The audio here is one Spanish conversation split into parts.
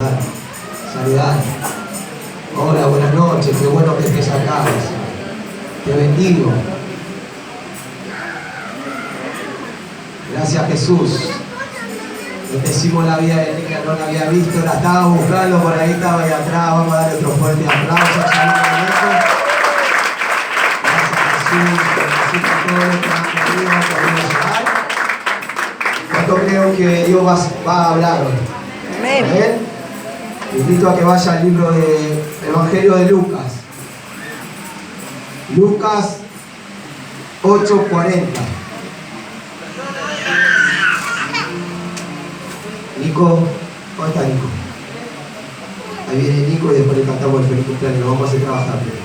Saludar. Hola, buenas noches, qué bueno que estés acá. Te bendigo. Gracias, Jesús. Bendecimos la vida de Nidia, no la había visto, la estaba buscando, por ahí estaba ahí atrás. Vamos a darle otro fuerte aplauso. Gracias, Jesús. Bendecimos a todos los que han venido, podemos orar. Yo creo que Dios va a hablar hoy. Amén. Te invito a que vaya al libro del Evangelio de Lucas. Lucas 8:40. Nico, ¿dónde está Nico? Ahí viene Nico y después le cantamos el feliz cumpleaños. Lo vamos a hacer trabajar primero.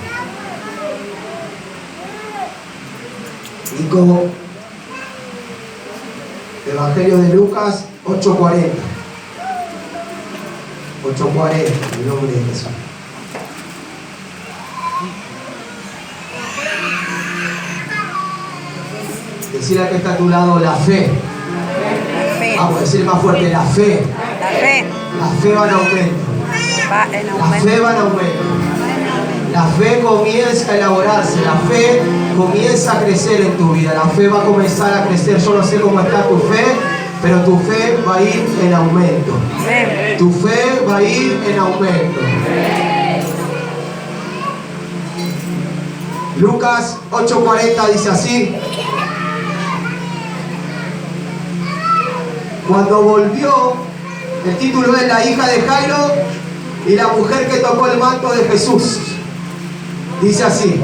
Nico, Evangelio de Lucas 8:40. 8:40, en el nombre de Jesús. Decir a que está a tu lado la fe. Vamos a decir más fuerte, la fe. La fe. La fe va en aumento. La fe va en aumento. La fe comienza a elaborarse. La fe comienza a crecer en tu vida. La fe va a comenzar a crecer. Yo no sé cómo está tu fe, pero tu fe va a ir en aumento. Tu fe va a ir en aumento. Lucas 8:40 dice así. Cuando volvió, el título es La hija de Jairo y la mujer que tocó el manto de Jesús. Dice así.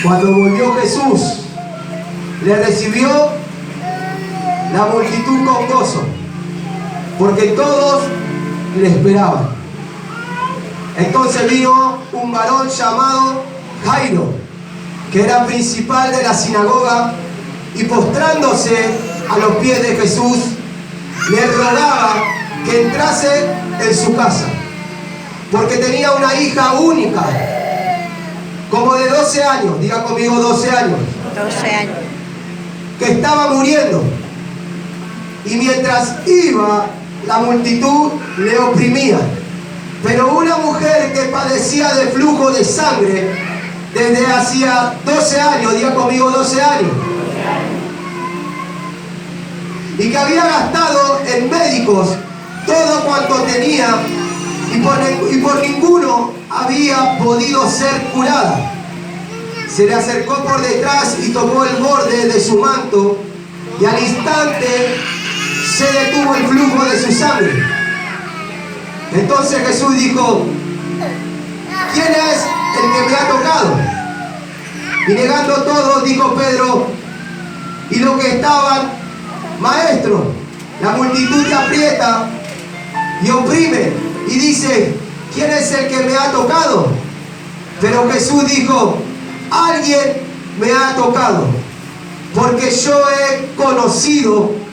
Cuando volvió Jesús, le recibió la multitud con gozo, porque todos le esperaban. Entonces vino un varón llamado Jairo, que era principal de la sinagoga, y postrándose a los pies de Jesús, le rogaba que entrase en su casa, porque tenía una hija única, como de 12 años, diga conmigo 12 años, 12 años, que estaba muriendo. Y mientras iba, la multitud le oprimía. Pero una mujer que padecía de flujo de sangre desde hacía 12 años, diga conmigo 12 años, y que había gastado en médicos todo cuanto tenía y por ninguno había podido ser curada, se le acercó por detrás y tomó el borde de su manto, y al instante se detuvo el flujo de su sangre. Entonces Jesús dijo: ¿quién es el que me ha tocado? Y negando todo, dijo Pedro y los que estaban: Maestro, la multitud te aprieta y oprime. Y dice: ¿quién es el que me ha tocado? Pero Jesús dijo: alguien me ha tocado, porque yo he conocido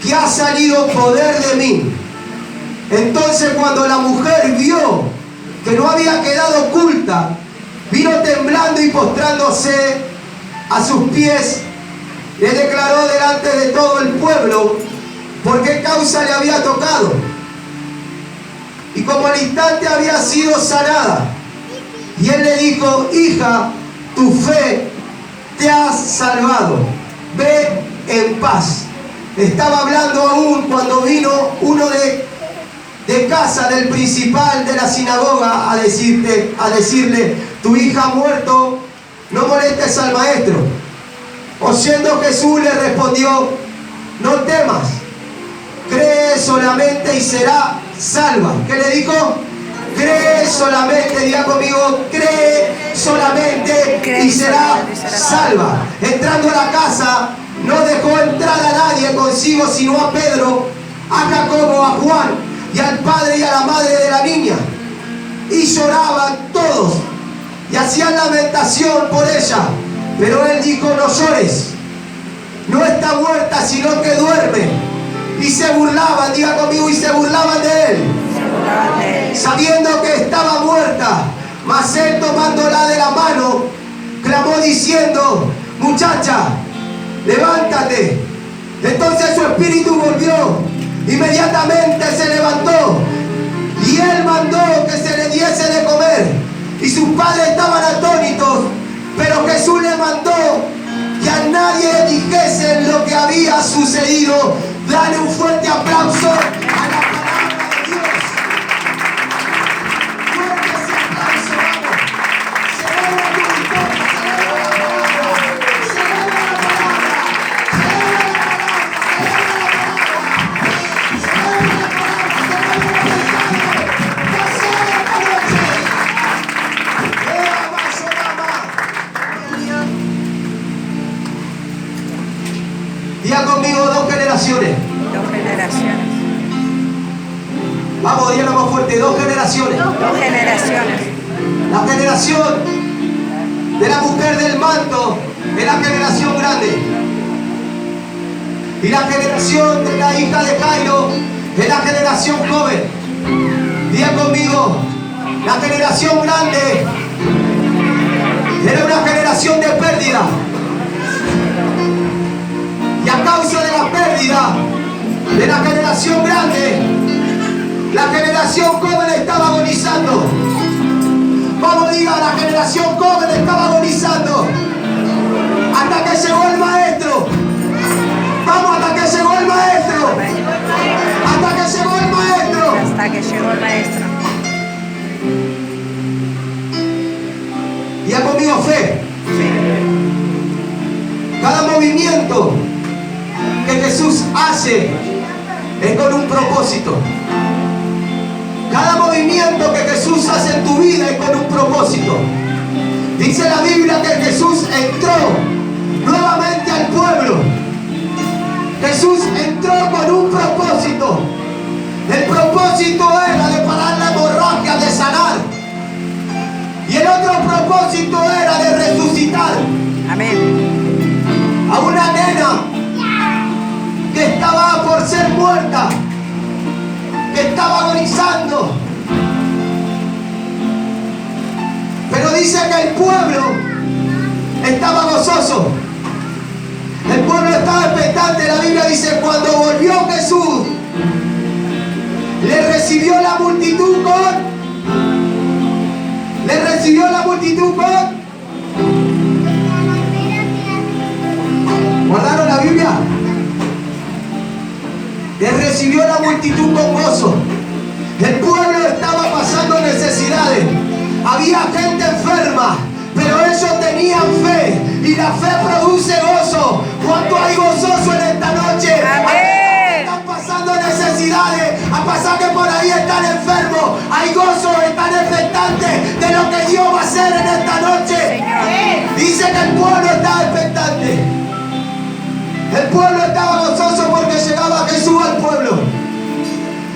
que ha salido poder de mí. Entonces, cuando la mujer vio que no había quedado oculta, vino temblando y postrándose a sus pies, le declaró delante de todo el pueblo por qué causa le había tocado, y como al instante había sido sanada. Y él le dijo: hija, tu fe te ha salvado, ve en paz. Estaba hablando aún cuando vino uno de casa del principal de la sinagoga a decirle: tu hija ha muerto, no molestes al maestro. Oyendo Jesús le respondió: no temas, cree solamente y será salva. ¿Qué le dijo? Cree solamente, diga conmigo, cree solamente y será salva. Entrando a la casa, no dejó entrar a nadie consigo sino a Pedro, a Jacobo, a Juan y al padre y a la madre de la niña. Y lloraban todos y hacían lamentación por ella. Pero él dijo: no llores, no está muerta sino que duerme. Y se burlaban, diga conmigo, y se burlaban de él, sabiendo que estaba muerta. Mas él, tomándola de la mano, clamó diciendo: muchacha, levántate. Entonces su espíritu volvió, inmediatamente se levantó, Jesús le mandó que a nadie le dijese lo que había sucedido. Dale un fuerte aplauso a la palabra de Dios. Fuerte ese aplauso, vamos. Celebra tu victoria, celebra la palabra, celebra la palabra, celebra la palabra, celebra la Diga conmigo, 2 generaciones. 2 generaciones. Vamos, dígalo más fuerte, 2 generaciones. 2 generaciones. La generación de la mujer del manto es la generación grande. Y la generación de la hija de Jairo es la generación joven. Diga conmigo, la generación grande era una generación de pérdida. Y a causa de la pérdida de la generación grande, la generación joven estaba agonizando. Vamos, diga, la generación joven estaba agonizando. Hasta que llegó el maestro. Vamos, hasta que llegó el maestro. Hasta que llegó el maestro. Hasta que llegó el maestro. Diga conmigo, fe. Cada movimiento que Jesús hace es con un propósito. Cada movimiento que Jesús hace en tu vida es con un propósito. Dice la Biblia que Jesús entró nuevamente al pueblo. Jesús entró con un propósito. El propósito era de parar la hemorragia, de sanar. Y el otro propósito era de resucitar. Amén. A una nena que estaba por ser muerta, que estaba agonizando. Pero dice que el pueblo estaba gozoso. El pueblo estaba expectante. La Biblia dice, cuando volvió Jesús, le recibió la multitud con... ¿Guardaron la Biblia? Le recibió la multitud con gozo. El pueblo estaba pasando necesidades. Había gente enferma, pero ellos tenían fe. Y la fe produce gozo. ¿Cuánto hay gozoso en esta noche? Amén. Están pasando necesidades. A pasar que por ahí están enfermos. Hay gozo, están expectantes de lo que Dios va a hacer en esta noche. Señor. Dice que el pueblo estaba expectante. El pueblo estaba gozoso porque llegaba Jesús al pueblo.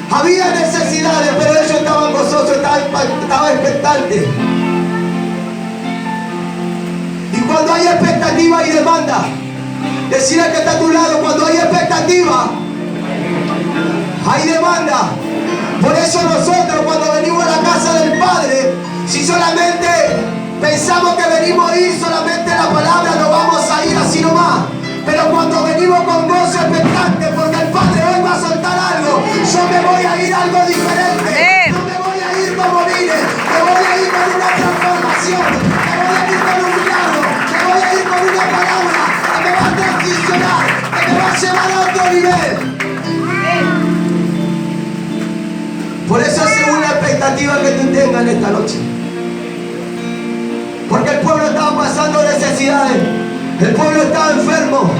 Había necesidades, pero ellos estaban gozosos, estaban expectantes. Y cuando hay expectativa hay demanda. Decirle que está a tu lado, cuando hay expectativa hay demanda. Por eso nosotros cuando venimos a la casa del Padre, si solamente pensamos que venimos a ir solamente la palabra, no vamos a ir así nomás. Pero cuando venimos con gozo expectante, porque el Padre hoy va a soltar algo, yo me voy a ir algo diferente. No me voy a ir como vine, me voy a ir con una transformación, me voy a ir con un milagro, me voy a ir con una palabra que me va a transicionar, que me va a llevar a otro nivel. Por eso es según la expectativa que tú tengas en esta noche. Porque el pueblo estaba pasando necesidades. El pueblo estaba enfermo,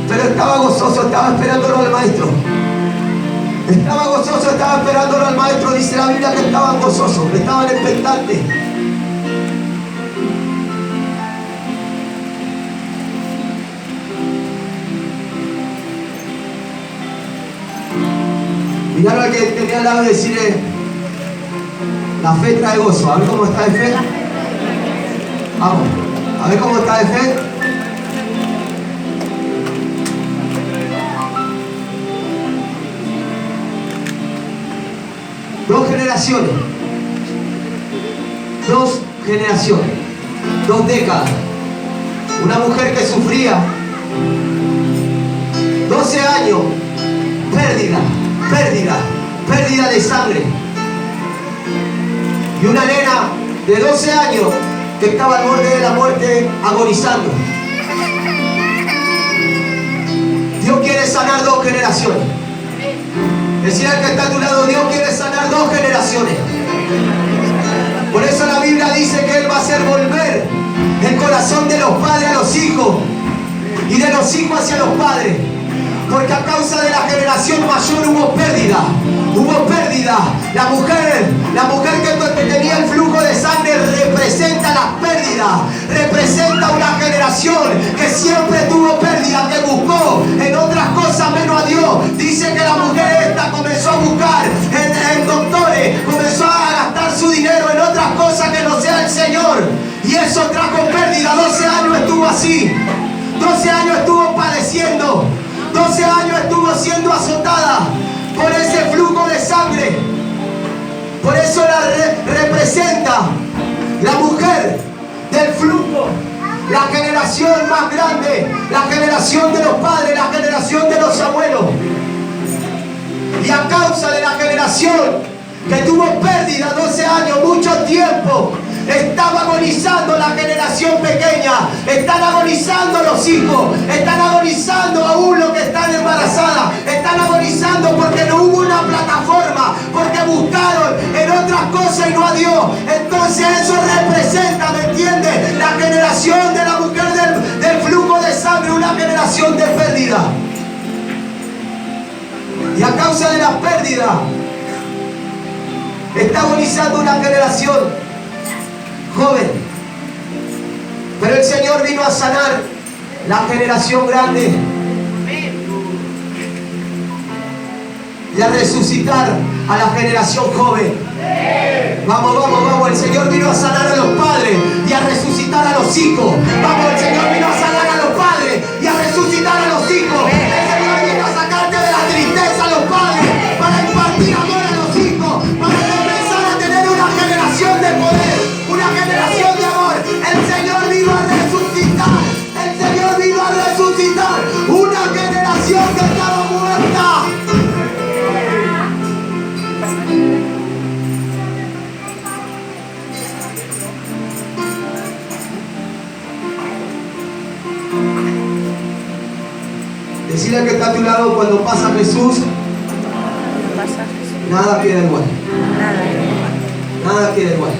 pero estaba gozoso, estaba esperándolo al maestro. Estaba gozoso, estaba esperándolo al maestro. Dice la Biblia que estaban gozosos, que estaban expectantes. Miraron al que tenía al lado y decirle, la fe trae gozo. A ver cómo está de fe. Vamos. A ver cómo está de fe. Dos generaciones. 2 décadas. Una mujer que sufría 12 años. Pérdida de sangre. Y una nena de 12 años que que estaba al borde de la muerte, agonizando. Dios quiere sanar 2 generaciones. Decir al que está a tu lado, Dios quiere sanar 2 generaciones. Por eso la Biblia dice que Él va a hacer volver el corazón de los padres a los hijos y de los hijos hacia los padres. Porque a causa de la generación mayor hubo pérdida. Hubo pérdida. La mujer que tenía el flujo de sangre representa las pérdidas. Representa una generación que siempre tuvo pérdida, que buscó en otras cosas menos a Dios. Dice que la mujer esta comenzó a buscar en doctores, comenzó a gastar su dinero en otras cosas que no sea el Señor. Y eso trajo pérdida. 12 años estuvo así. 12 años estuvo padeciendo. 12 años estuvo siendo azotada por ese flujo de sangre. Por eso la representa la mujer del flujo, la generación más grande, la generación de los padres, la generación de los abuelos. Y a causa de la generación que tuvo pérdida 12 años, mucho tiempo, estaba agonizando la generación pequeña, están agonizando los hijos, están agonizando aún los que están embarazadas, están agonizando porque no hubo una plataforma, porque buscaron en otras cosas y no a Dios. Entonces eso representa, ¿me entiendes? La generación de la mujer del flujo de sangre, una generación de pérdida. Y a causa de la pérdida, está agonizando una generación joven. Pero el Señor vino a sanar la generación grande y a resucitar a la generación joven. Vamos, vamos, vamos. El Señor vino a sanar a los padres y a resucitar a los hijos. Vamos, el Señor vino a sanar a los padres y a resucitar a los hijos. El Señor vino a sacarte de la tristeza a los padres para impartir amor a los hijos, para comenzar a tener una generación de poder, una generación de amor. El Señor vino a resucitar. El Señor vino a resucitar una generación que estaba muerta. Decirle al que está a tu lado, cuando pasa Jesús, nada queda igual. Nada queda igual.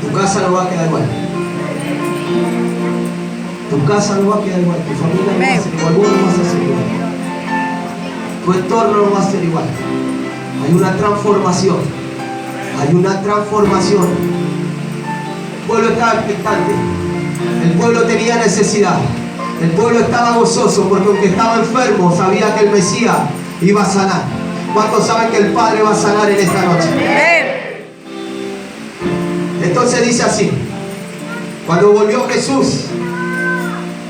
Tu casa no va a quedar igual. Tu casa no va a quedar igual. Tu familia no va a ser igual. Vos no vas a ser igual. Tu entorno no va a ser igual. Hay una transformación. Hay una transformación. El pueblo estaba expectante. El pueblo tenía necesidad. El pueblo estaba gozoso porque aunque estaba enfermo, sabía que el Mesías iba a sanar. ¿Cuántos saben que el Padre va a sanar en esta noche? Entonces dice así: cuando volvió Jesús,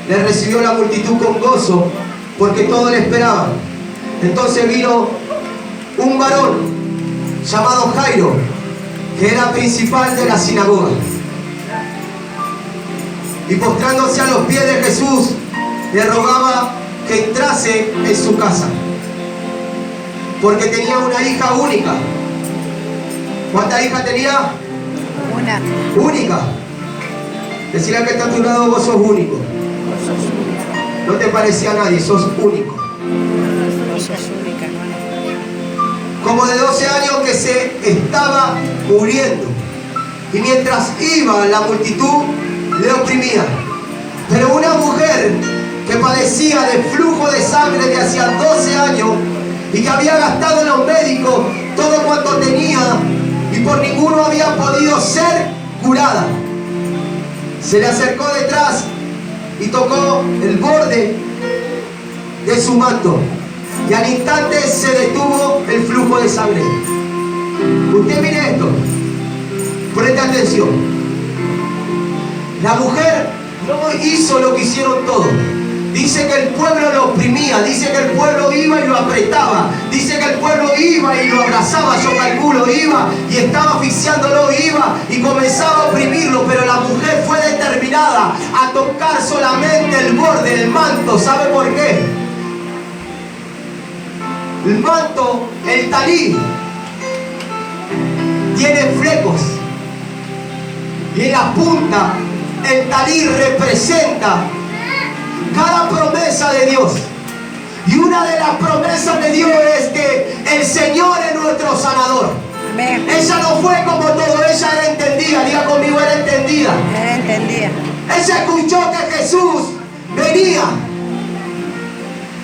le recibió la multitud con gozo porque todos le esperaban. Entonces vino un varón llamado Jairo, que era principal de la sinagoga, y postrándose a los pies de Jesús, le rogaba que entrase en su casa, porque tenía una hija única. ¿Cuántas hijas tenía? Una. Única. Decirle al que está a tu lado, vos sos único. No te parecía a nadie, sos único. Como de 12 años que se estaba muriendo, y mientras iba la multitud le oprimía. Pero una mujer que padecía de flujo de sangre de hacía 12 años y que había gastado en los médicos todo cuanto tenía y por ninguno había podido ser curada, se le acercó detrás y tocó el borde de su manto, y al instante se detuvo el flujo de sangre. Usted mire esto, preste atención. La mujer no hizo lo que hicieron todos. Dice que el pueblo lo oprimía, dice que el pueblo iba y lo apretaba, dice que el pueblo iba y lo abrazaba, yo calculo, iba y estaba asfixiándolo, iba y comenzaba a oprimirlo, pero la mujer fue determinada a tocar solamente el borde, el manto. ¿Sabe por qué? El manto, el talí, tiene flecos, Y en la punta, el talí representa cada promesa de Dios. Y una de las promesas de Dios es que el Señor es nuestro sanador. Amén. Ella no fue como todo, ella era entendida. Diga conmigo, era entendida. Era entendida. Ella escuchó que Jesús venía.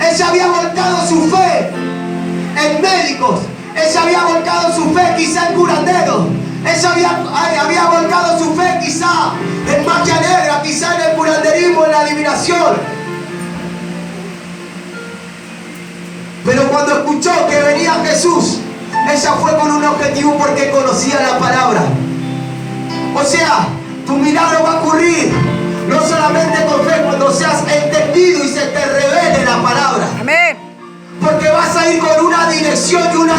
Ella había volcado su fe en médicos. Ella había volcado su fe quizá en curanderos. Ella había volcado su fe quizá en magia negra, quizá en el curanderismo, en la adivinación. Pero cuando escuchó que venía Jesús, ella fue con un objetivo porque conocía la palabra. O sea, tu milagro va a ocurrir no solamente con fe, cuando seas entendido y se te revele la palabra. Amén. Porque vas a ir con una dirección y una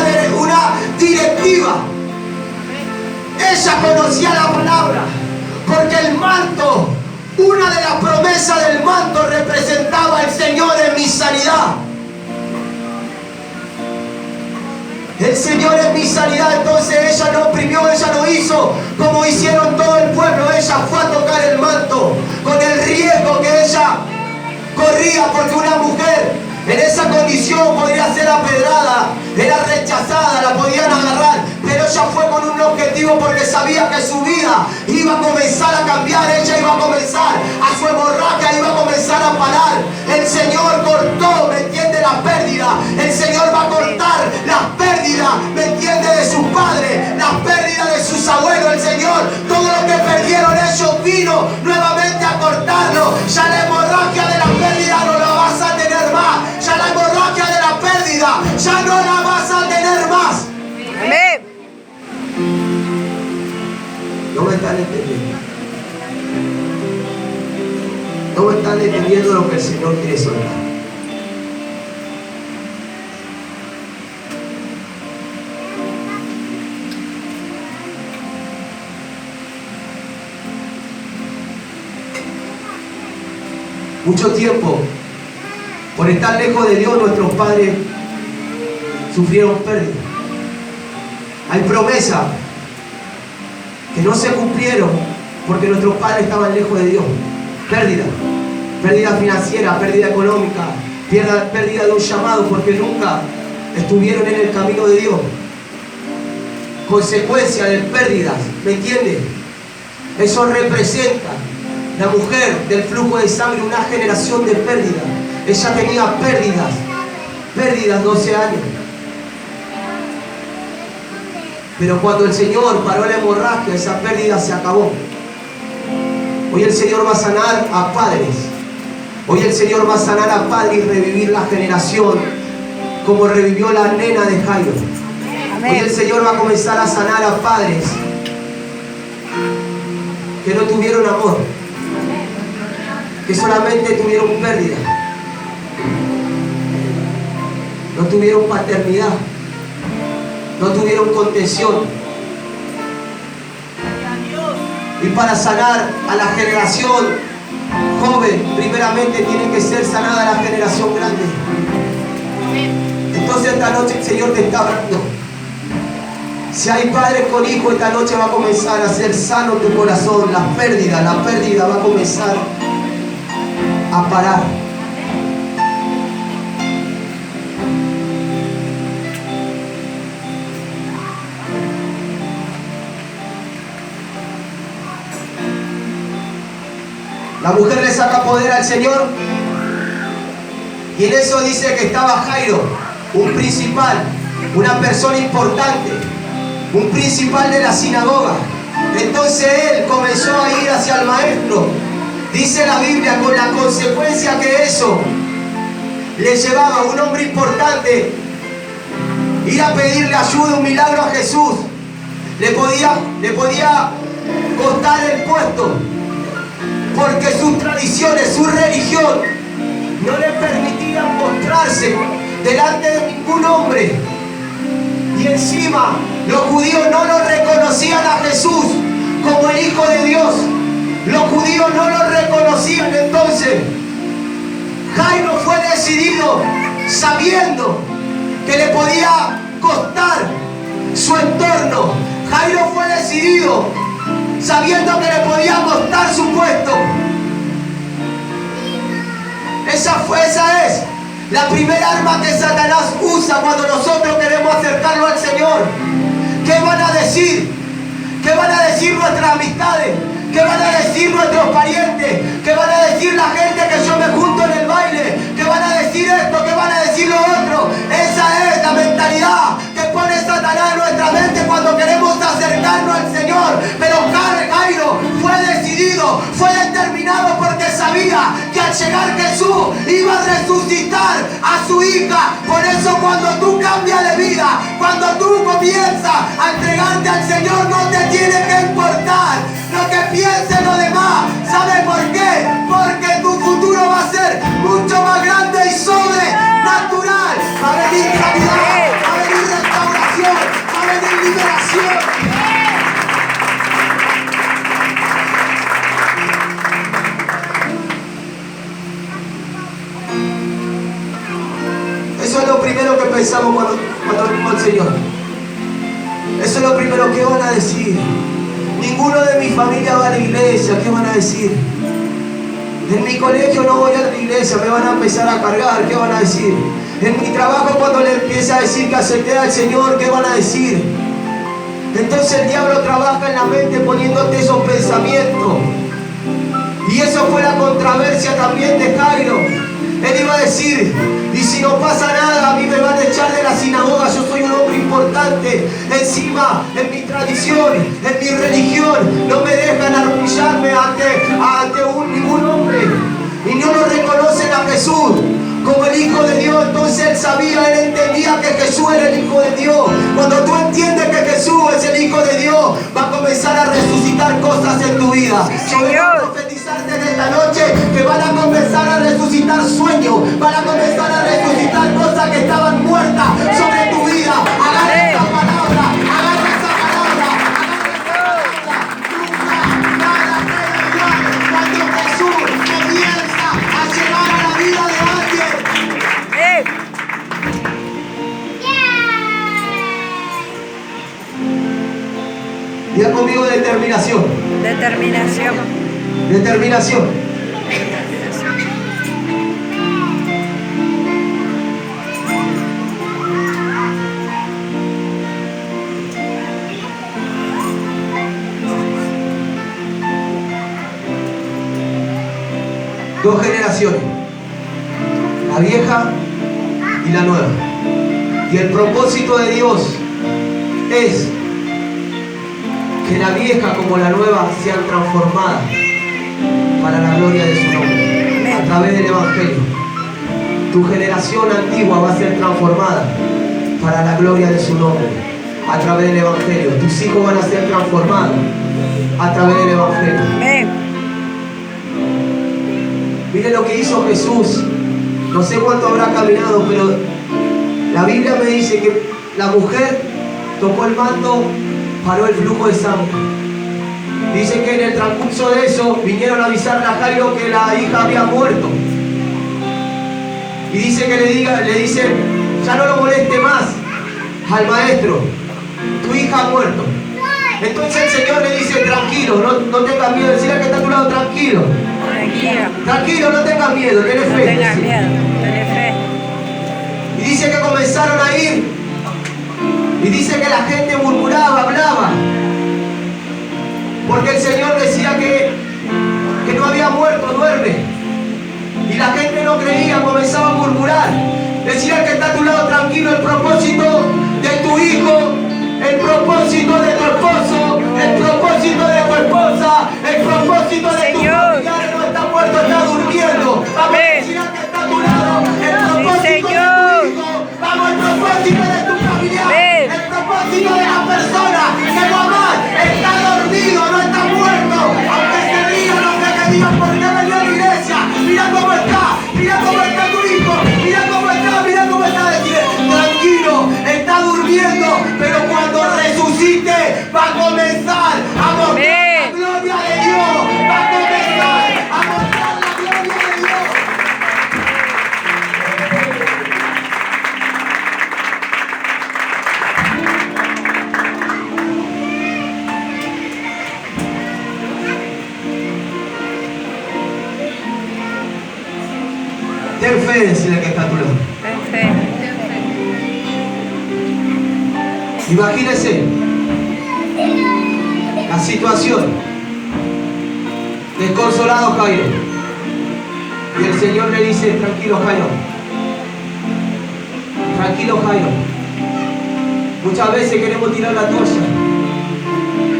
directiva. Ella conocía la palabra, porque el manto, una de las promesas del manto representaba al Señor en mi sanidad. El Señor es mi sanidad. Entonces ella no oprimió, ella no hizo como hicieron todo el pueblo. Ella fue a tocar el manto con el riesgo que ella corría, porque una mujer en esa condición podría ser apedrada, era rechazada, la podían agarrar, pero ella fue con un objetivo porque sabía que su vida iba a comenzar a cambiar. Ella iba a comenzar a su hemorragia, iba a comenzar a parar. El Señor cortó, ¿me entiende? La pérdida. El Señor va a cortar las pérdidas, ¿me entiende? De sus padres, las pérdidas de sus abuelos. El Señor, todo lo que perdieron ellos, vino nuevamente a cortarlo. Ya la hemorragia de la pérdida no la vas a tener más. Ya la hemorragia de la pérdida ya no la vas a tener más. Amén. No me están entendiendo. No me están entendiendo lo que el Señor quiere soltar. Mucho tiempo, por estar lejos de Dios, nuestros padres sufrieron pérdida. Hay promesas que no se cumplieron porque nuestros padres estaban lejos de Dios. Pérdida, pérdida financiera, pérdida económica, pérdida de un llamado porque nunca estuvieron en el camino de Dios. Consecuencia de pérdidas, ¿me entiendes? Eso representa la mujer del flujo de sangre, una generación de pérdidas. Ella tenía pérdidas 12 años. Pero cuando el Señor paró la hemorragia, esa pérdida se acabó. Hoy el Señor va a sanar a padres. Hoy el Señor va a sanar a padres y revivir la generación como revivió la nena de Jairo. Amén. Hoy el Señor va a comenzar a sanar a padres que no tuvieron amor, que solamente tuvieron pérdida, no tuvieron paternidad, no tuvieron contención. Y para sanar a la generación joven, primeramente tiene que ser sanada la generación grande. Entonces esta noche el Señor te está hablando. Si hay padres con hijos, esta noche va a comenzar a ser sano tu corazón. La pérdida va a comenzar a parar. La mujer le saca poder al Señor, y en eso dice que estaba Jairo, un principal, una persona importante, un principal de la sinagoga. Entonces él comenzó a ir hacia el maestro. Dice la Biblia, con la consecuencia que eso le llevaba a un hombre importante ir a pedirle ayuda, un milagro a Jesús. Le podía costar el puesto, porque sus tradiciones, su religión no le permitían mostrarse delante de ningún hombre. Y encima los judíos no lo reconocían a Jesús como el Hijo de Dios. Los judíos no lo reconocían. Entonces Jairo fue decidido, sabiendo que le podía costar su entorno. Jairo fue decidido sabiendo que le podía costar su puesto. Esa es la primera arma que Satanás usa cuando nosotros queremos acercarnos al Señor. ¿Qué van a decir? ¿Qué van a decir nuestras amistades? ¿Qué van a decir nuestros parientes? ¿Qué van a decir la gente que yo me junto en el baile? ¿Qué van a decir esto? ¿Qué van a decir lo otro? Esa es la mentalidad que pone Satanás en nuestra mente cuando queremos acercarnos al Señor. Pero Jairo fue decidido, fue determinado, porque sabía que al llegar Jesús iba a resucitar a su hija. Por eso cuando tú cambias de vida, cuando tú comienzas a entregarte al Señor, no te tiene que importar lo que piensen los demás. ¿Sabes por qué? Porque tu futuro va a ser mucho más grande y sobrenatural. Va a venir sanidad, va a venir restauración, va a venir liberación. Eso es lo primero que pensamos cuando venimos al Señor. Eso es lo primero que van a decir. Ninguno de mi familia va a la iglesia. ¿Qué van a decir? En mi colegio no voy a la iglesia. Me van a empezar a cargar. ¿Qué van a decir? En mi trabajo, cuando le empiece a decir que acepté al Señor, ¿qué van a decir? Entonces el diablo trabaja en la mente poniéndote esos pensamientos. Y eso fue la controversia también de Jairo. Él iba a decir: y si no pasa nada, a mí me van a echar de la sinagoga, yo soy un hombre importante. Encima, en mi tradición, en mi religión, no me dejan arrodillarme ante ningún hombre. Y no lo reconocen a Jesús como el Hijo de Dios. Entonces él sabía, él entendía que Jesús era el Hijo de Dios. Cuando tú entiendes que Jesús es el Hijo de Dios, va a comenzar a resucitar cosas en tu vida. Yo vengo a profetizarte en esta noche que van a comenzar a resucitar sueños, van a comenzar a resucitar cosas que estaban muertas sobre tu vida. Agarra esa palabra, agarra esa palabra, nunca nada queda igual cuando Jesús comienza a llegar a la vida de alguien. Diga conmigo: determinación. Determinación. Determinación. Dos generaciones, la vieja y la nueva. Y el propósito de Dios es que la vieja como la nueva sean transformadas para la gloria de su nombre, a través del Evangelio. Tu generación antigua va a ser transformada para la gloria de su nombre, a través del Evangelio. Tus hijos van a ser transformados a través del Evangelio. Mire lo que hizo Jesús. No sé cuánto habrá caminado, pero la Biblia me dice que la mujer tocó el manto, paró el flujo de sangre. Dice que en el transcurso de eso vinieron a avisarle a Jairo que la hija había muerto. Y dice que le dice: ya no lo moleste más al maestro, tu hija ha muerto. Entonces el Señor le dice: tranquilo, no tengas miedo. Decirle al que está a tu lado: tranquilo. Tranquilo, no tengas miedo, tenés fe. No tengas miedo, tenés fe. Y dice que comenzaron a ir. Y dice que la gente murmuraba, hablaba. Porque el Señor decía que no había muerto, duerme. Y la gente no creía, comenzaba a murmurar. Decía al que está a tu lado: tranquilo, el propósito de tu hijo, el propósito de tu esposo, el propósito de tu esposa, el propósito de tu familiar no está muerto, está durmiendo. Vamos a decir al que está a tu lado: el propósito de tu hijo, vamos, el propósito de tu familiar, el propósito de la persona que mamá está dormido, no está muerto. Aunque se digan lo que digan, porque venía a la iglesia. Mira cómo está tu hijo, mira cómo está, decirle: tranquilo, fe, decirle que está a tu lado. Ten fe. Imagínese la situación. Desconsolado Jairo. Y el Señor le dice, tranquilo Jairo. Tranquilo Jairo. Muchas veces queremos tirar la toalla.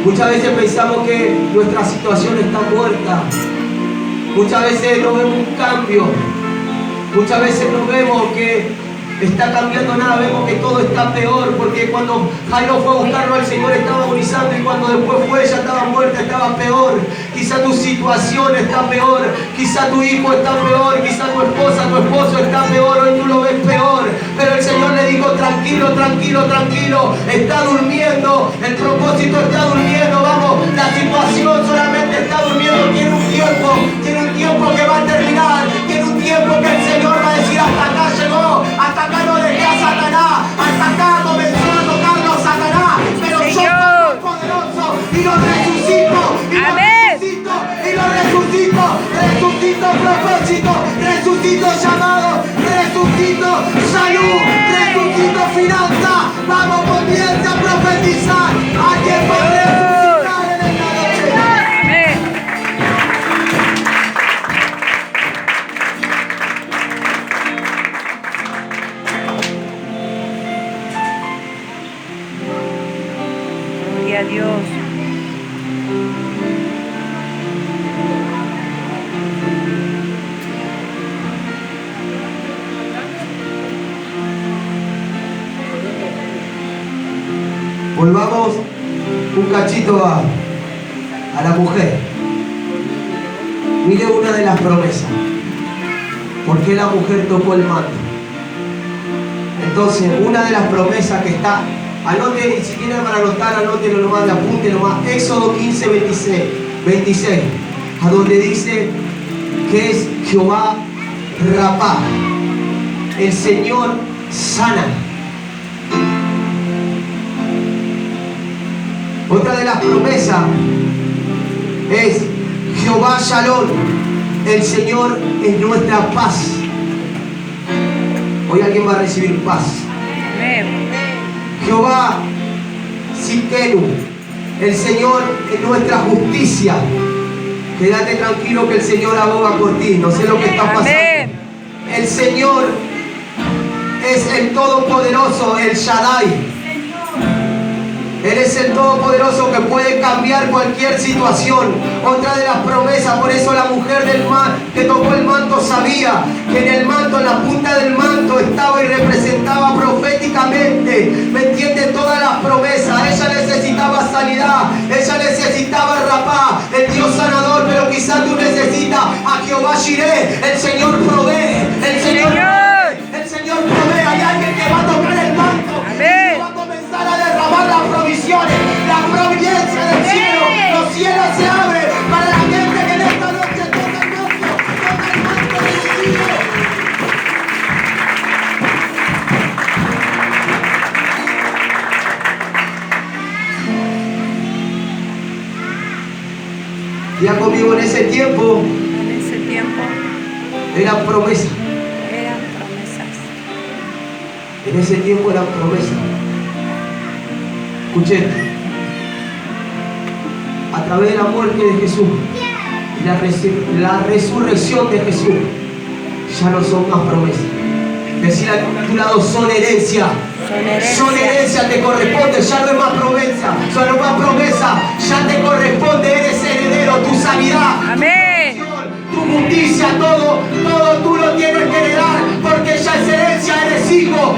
Muchas veces pensamos que nuestra situación está muerta. Muchas veces no vemos un cambio. Muchas veces no vemos que está cambiando nada, vemos que todo está peor, porque cuando Jairo fue a buscarlo al Señor estaba agonizando, y cuando después fue ella estaba muerta, estaba peor. Quizá tu situación está peor, quizá tu hijo está peor, quizá tu esposa, tu esposo está peor, hoy tú lo ves peor, pero el Señor le dijo, tranquilo, tranquilo, tranquilo, está durmiendo, el propósito está durmiendo, vamos, la situación solamente está durmiendo, tiene un tiempo que va a terminar, tiene un tiempo que el Señor va a decir, hasta acá llegó, hasta acá no dejé a Satanás, hasta acá comenzó a tocarlo Satanás, pero yo soy más poderoso y lo resucito, resucito propósito, resucito llamado, resucito salud, resucito finanza, vamos, comienza a profetizar, a quien va a resucitar en esta noche. Amén. Gloria a Dios. Volvamos un cachito a la mujer. Mire una de las promesas. ¿Por qué la mujer tocó el manto? Entonces, una de las promesas que está, anoten, y si tienen para anotar, anótenlo nomás, apúntenlo más. Éxodo 15, 26, a donde dice que es Jehová Rapá, el Señor sana. Otra de las promesas es Jehová Shalom, el Señor es nuestra paz. Hoy alguien va a recibir paz. Amén. Jehová Siquenu, el Señor es nuestra justicia. Quédate tranquilo que el Señor aboga por ti. No sé lo que está pasando. Amén. El Señor es el Todopoderoso, el Shaddai. Él es el Todopoderoso que puede cambiar cualquier situación. Otra de las promesas, por eso la mujer del que tocó el manto sabía que en el manto, en la punta del manto estaba y representaba proféticamente, ¿me entiendes? Todas las promesas. Ella necesitaba sanidad, ella necesitaba Rapá, el Dios sanador, pero quizás tú necesitas a Jehová Jireh, el Señor provee, el Señor provee. Hay alguien que va a tocar el manto. Amén. Y va a comenzar a derramar las provisiones, la providencia del cielo. Los cielos se abren para la gente que en esta noche toca el manto del cielo. Ya conmigo, en ese tiempo En ese tiempo eran promesas. eran promesas. En ese tiempo eran promesas. Escuché. A través de la muerte de Jesús y la resurrección de Jesús, ya no son más promesas. Decir a tu lado, son herencia. Son herencia, te corresponde, ya no es más promesa, ya no es más promesa, ya te corresponde, eres heredero, tu sanidad, Amén. tu justicia, todo tú lo tienes que heredar, porque ya es herencia, eres hijo,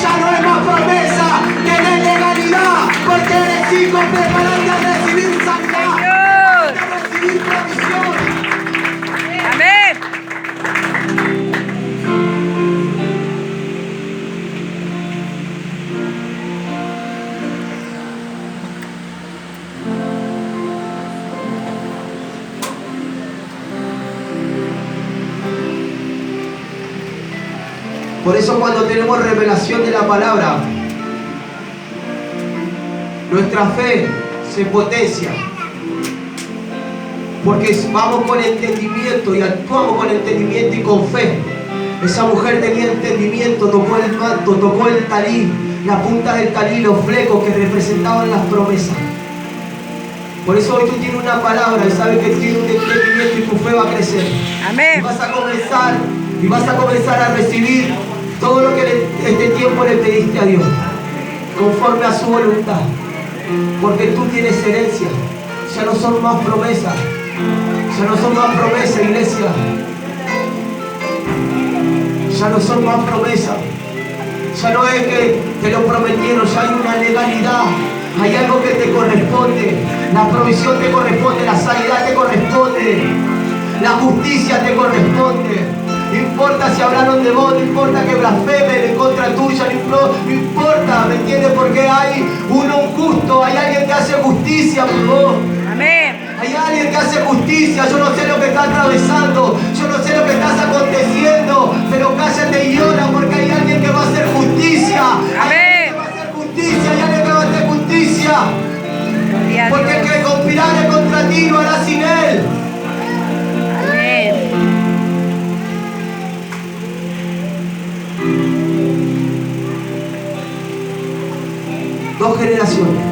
ya no es más promesa, tenés legalidad, porque eres hijo, prepárate a recibir sanidad, a recibir provisión. Amén. Por eso cuando tenemos revelación de la palabra, nuestra fe se potencia. Porque vamos con entendimiento y actuamos con entendimiento y con fe. Esa mujer tenía entendimiento, tocó el manto, tocó el talí, la punta del talí, los flecos que representaban las promesas. Por eso hoy tú tienes una palabra y sabes que tienes un entendimiento y tu fe va a crecer. Amén. Y vas a comenzar a recibir todo lo que este tiempo le pediste a Dios, conforme a su voluntad. Porque tú tienes herencia. Ya no son más promesas. Ya no son más promesas, iglesia. Ya no son más promesas. Ya no es que te lo prometieron, ya hay una legalidad. Hay algo que te corresponde. La provisión te corresponde, la sanidad te corresponde, la justicia te corresponde. No importa si hablaron de vos, no importa que blasfemen en contra tuya, no importa, ¿me entiendes? Porque hay uno justo, hay alguien que hace justicia por vos. Amén. Hay alguien que hace justicia. Yo no sé lo que está atravesando, yo no sé lo que estás aconteciendo, pero cállate y llora porque hay alguien que va a hacer justicia. Amén. Hay alguien que va a hacer justicia. Porque el que conspirare contra ti lo hará sin él. Amén. Dos generaciones.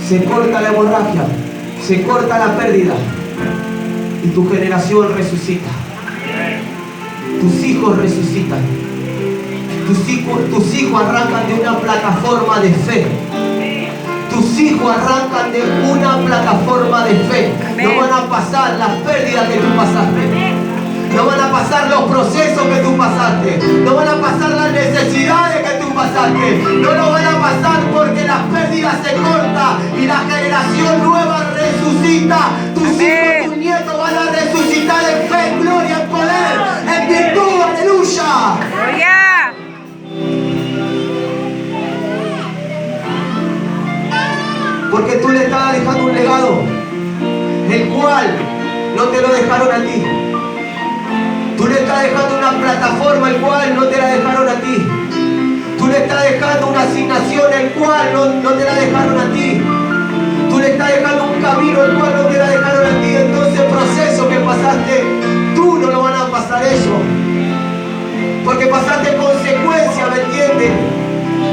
Se corta la hemorragia, se corta la pérdida y tu generación resucita. Tus hijos resucitan. Tus hijos arrancan de una plataforma de fe. Tus hijos arrancan de una plataforma de fe. Amén. No van a pasar las pérdidas que tú pasaste. No van a pasar los procesos que tú pasaste. No van a pasar las necesidades que tú pasaste. No lo van a pasar porque las pérdidas se cortan y la generación nueva resucita. Tus hijos, tus nietos van a resucitar en fe, en gloria, en poder, en virtud. Aleluya. Gloria. Porque tú le estás dejando un legado, el cual no te lo dejaron a ti. Tú le estás dejando una plataforma, el cual no te la dejaron a ti. Tú le estás dejando una asignación, el cual no te la dejaron a ti. Tú le estás dejando un camino, el cual no te la dejaron a ti. Entonces el proceso que pasaste, tú no lo van a pasar ellos. Porque pasaste consecuencia, ¿me entiendes?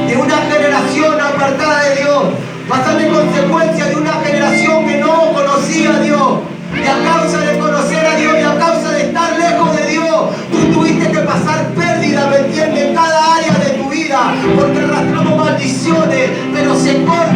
De una generación apartada de Dios. Pasaste consecuencia de una generación que no conocía a Dios. Y a causa de conocer a Dios y a causa de estar lejos de Dios, tú tuviste que pasar pérdida, ¿me entiendes? En cada área de tu vida. Porque arrastramos maldiciones, pero se corta